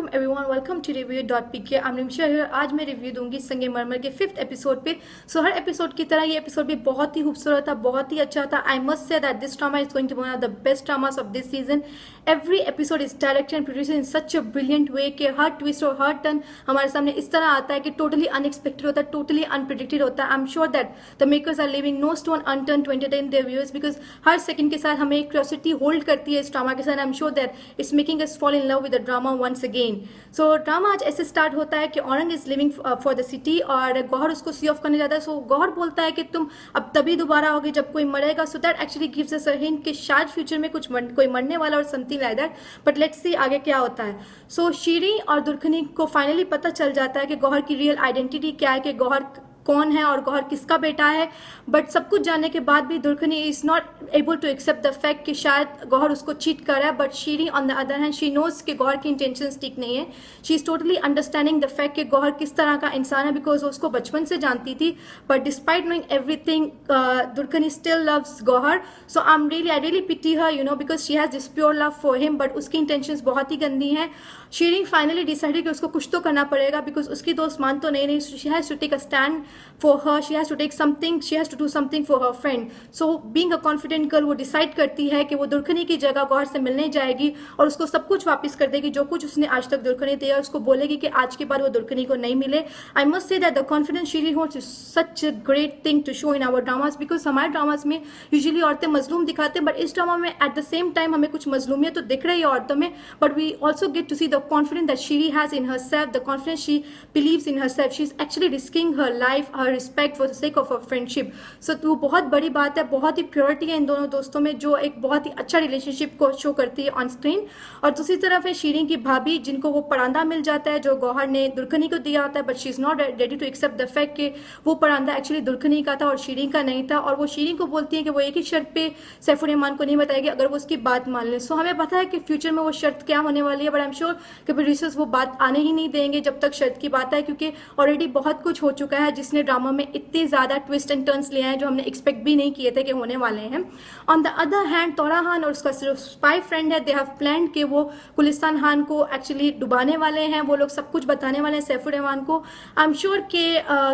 Everyone, welcome to रिव्यू.pk। I am Nimisha here. आज मैं रिव्यू दूंगी संगमरमर के 5th एपिसोड पे। सो हर एपिसोड की तरह ये एपिसोड भी बहुत ही खूबसूरत था, बहुत ही अच्छा था। I must say that this drama is going to be one of the best dramas of this season. Every episode is directed and produced in such a brilliant way कि हर ट्विस्ट और हर टर्न हमारे सामने इस तरह आता है कि टोटली अनएक्सपेक्टेड होता है, टोटली अनप्रिडिक्टेड होता है। I am sure that the makers are leaving no stone unturn to entertain their viewers, because हर सेकंड के साथ हमें क्यूरियोसिटी होल्ड करती है इस ड्रामा के साथ। I am sure that it's making us fall in love with the drama once again. So drama आज ऐसे स्टार्ट होता है कि Aurang is leaving for the city और गौहर उसको सी ऑफ करने जाता है। सो गौहर बोलता है कि तुम अब तभी दोबारा होगे जब कोई मरेगा। So that actually gives us a hint कि शायद फ्यूचर में कोई मरने वाला और something like that, but let's see आगे क्या होता है। सो शीरी और दुर्खनी को फाइनली पता चल जाता है कि गौहर की रियल आइडेंटिटी क्या है, कि गौहर कौन है और गौहर किसका बेटा है। बट सब कुछ जानने के बाद भी Durkhani is not able to accept the fact कि शायद गौहर उसको चीट कर रहा है। But Shiri on the other hand she knows कि गौहर की इंटेंशंस ठीक नहीं है। She is totally understanding the fact कि गौहर किस तरह का इंसान है, बिकॉज उसको बचपन से जानती थी। But despite knowing everything Durkhani still loves Gohar. So I really pity her, you know, because she has this pure love for him. But उसकी इंटेंशंस बहुत ही गंदी हैं। शीरी फाइनली डिसाइडेड कि उसको कुछ तो करना पड़ेगा, बिकॉज उसकी दोस्त मान तो नहीं। She has to take a stand for her, she has to take something, she has to do something for her friend. So being a confident girl वो डिसाइड करती है कि वो दुर्खनी की जगह गौहर से मिलने जाएगी और उसको सब कुछ वापस कर देगी जो कुछ उसने आज तक दुर्खनी दिया। उसको बोलेगी कि आज के बाद वो दुर्खनी को नहीं मिले। I must say that the confidence Sheeri holds is such a great thing to show in our dramas, because हमारे ड्रामास में यूजुअली औरतें मजलूम दिखाते हैं, बट इस ड्रामा में एट द सेम टाइम हमें कुछ मजलूमियत तो दिख रही है औरतों में, but we also get to see the confidence that Sheeri has in herself, the confidence she believes in herself. She's actually risking her life, her respect for the sake of her friendship. So वो बहुत बड़ी बात है, बहुत ही purity है इन दोनों दोस्तों में, जो एक बहुत ही अच्छा रिलेशनशिप को शो करती है ऑन स्क्रीन। और दूसरी तरफ है शीरी की भाभी, जिनको वो परांदा मिल जाता है जो गौहर ने दुर्खनी को दिया होता है, but she is not ready to accept the fact कि वो परांदा एक्चुअली दुर्खनी का था और शीरी का नहीं था। और वो शीरी को बोलती है कि वो एक ही शर्त पे सैफुर रहमान को नहीं बताएगी अगर वो उसकी बात मान ले। सो हमें पता है कि फ्यूचर में वो शर्त क्या होने वाली है, बट आई एम श्योर कि प्रोड्यूसर्स वो बात आने ही नहीं देंगे जब तक शर्त की बात है, क्योंकि ऑलरेडी बहुत कुछ हो चुका है जिसने ड्रामा में इतने ज्यादा ट्विस्ट एंड टर्न्स लिए हैं जो हमने एक्सपेक्ट भी नहीं किए थे कि होने वाले हैं। ऑन द अदर हैंड तोरा खान और उसका सिर्फ स्पाई फ्रेंड है, दे हैव प्लान्ड कि वो गुलिस्तान खान को एक्चुअली डुबाने वाले हैं। वो लोग सब कुछ बताने वाले हैं सैफुर रहमान को। आई एम श्योर कि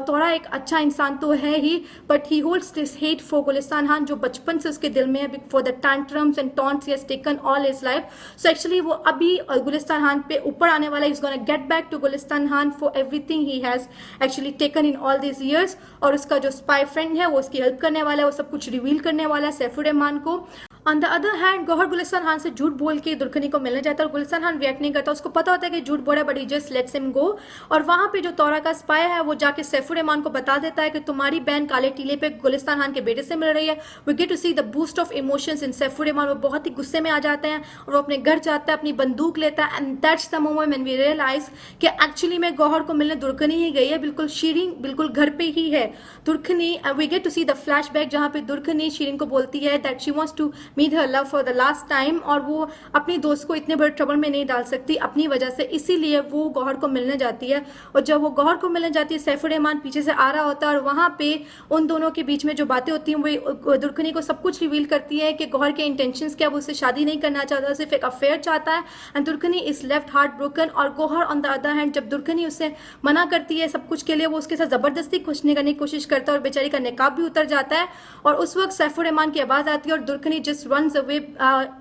तोरा एक अच्छा इंसान तो है ही, but he holds this hate for Gulistan Khan जो बचपन से उसके दिल में है, for the tantrums and taunts he has taken all his life. So actually वो अभी गुलिस्तान खान पे ऊपर आने वाला है। Is gonna get back to Gulistan Khan for everything he has actually taken in all this years. और उसका जो स्पाई फ्रेंड है वो उसकी हेल्प करने वाला है, वो सब कुछ रिवील करने वाला है सैफुर रहमान को। On the other hand Gohar Gulistan Khan से झूठ बोल के दुर्खनी को मिलने जाता है और गुलिस्तान खान रिएक्ट नहीं करता। उसको पता होता है कि झूठ बोला, but he just let's him go. और वहां पे जो तोरा का स्पाई है वो जाके सैफुर रहमान को बता देता है कि तुम्हारी बहन काले टीले पे गुलिस्तान खान के बेटे से मिल रही है। We get to see the boost of emotions in Saifur Rehman. वो बहुत ही गुस्से में आ जाते हैं और वो अपने घर जाता है, अपनी बंदूक लेता है। And that's the moment when we realize कि एक्चुअली में गौहर को मिलने दुर्खनी ही गई है, बिल्कुल शीरी बिल्कुल घर पे ही है। Durkhani we get to see the flashback जहां पे दुर्खनी शीरीन को बोलती है that she wants to meet her love for the last time, और वो अपनी दोस्त को इतने बड़े ट्रबल में नहीं डाल सकती अपनी वजह से, इसीलिए वो गौहर को मिलने जाती है। और जब वो गौहर को मिलने जाती है सैफुर रहमान पीछे से आ रहा होता है और वहां पे उन दोनों के बीच में जो बातें होती हैं वो दुर्खनी को सब कुछ रिवील करती है कि गौहर के इंटेंशंस क्या, वो उससे शादी नहीं करना चाहता, सिर्फ एक अफेयर चाहता है। And Durkhani is left heartbroken. और Gohar on the other hand जब दुर्खनी उससे मना करती है सब कुछ के लिए, वो उसके साथ जबरदस्ती खुशने करने की कोशिश करता है और बेचारी का निकाब भी उतर जाता है। और उस वक्त सैफुर रहमान की आवाज आती है और Durkhani just runs away.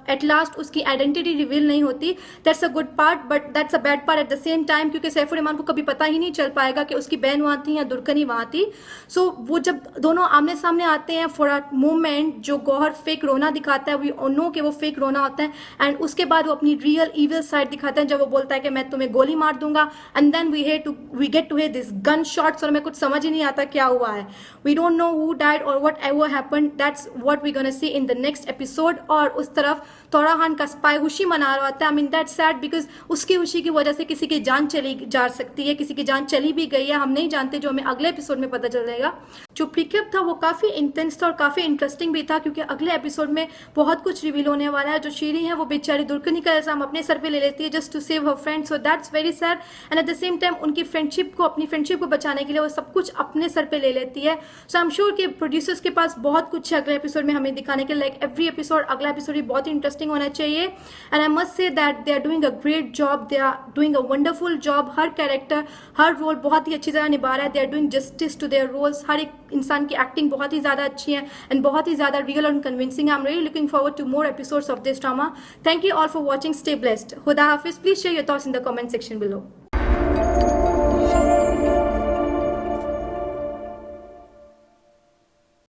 At last उसकी आइडेंटिटी रिवील नहीं होती। That's a good part, but that's a bad part at the same time, क्योंकि सैफुर रहमान को कभी पता ही नहीं चल पाएगा कि उसकी बहन वहां थी या दुर्खनी वहां थी। सो वो जब दोनों आमने सामने आते हैं फॉर अ मोमेंट, जो गौहर फेक रोना दिखाता है, वी नो कि वो फेक रोना होता है। एंड उसके बाद वो अपनी रियल इविल साइड दिखाता है जब वो बोलता है कि मैं तुम्हें गोली मार दूंगा। And then we get to hear this gun shots और हमें कुछ समझ ही नहीं आता क्या हुआ है। We don't know who died और whatever happened. That's what we gonna see in the next episode. और उस तरफ तोरा खान का स्पाई खुशी मना रहा होता है। I mean that's sad, because उसकी खुशी की वजह से किसी की जान चली जा सकती है, किसी की जान चली भी गई है, हम नहीं जानते, जो हमें अगले एपिसोड में पता चल जाएगा। जो प्रीक्यूप था वो काफी इंटेंस था और काफी इंटरेस्टिंग भी था, क्योंकि अगले एपिसोड में बहुत कुछ रिवील होने वाला है। जो शीरी है वो बेचारी दुर्खनी का इल्जाम अपने सर पे ले लेती है just to save her friend. So that's very sad. And at the same time उनकी फ्रेंडशिप को, अपनी फ्रेंडशिप को बचाने के लिए वो सब कुछ अपने सर पे ले लेती है। सो आई एम श्योर कि प्रोड्यूसर्स के पास बहुत कुछ है अगले एपिसोड में हमें दिखाने के लिए। लाइक एवरी एपिसोड, अगला एपिसोड भी बहुत इंटरेस्टिंग इंटरेस्टिंग होना चाहिए. And I must say that they are doing a great job, they are doing a wonderful job. हर कैरेक्टर, हर रोल बहुत ही अच्छी तरह निभा रहा है. They are doing justice to their roles. हर एक इंसान की एक्टिंग बहुत ही ज़्यादा अच्छी है एंड बहुत ही ज़्यादा रियल और convincing. I am really looking forward to more episodes of this drama. Thank you all for watching. Stay blessed. Huda Hafiz. Please share your thoughts in the comment section below.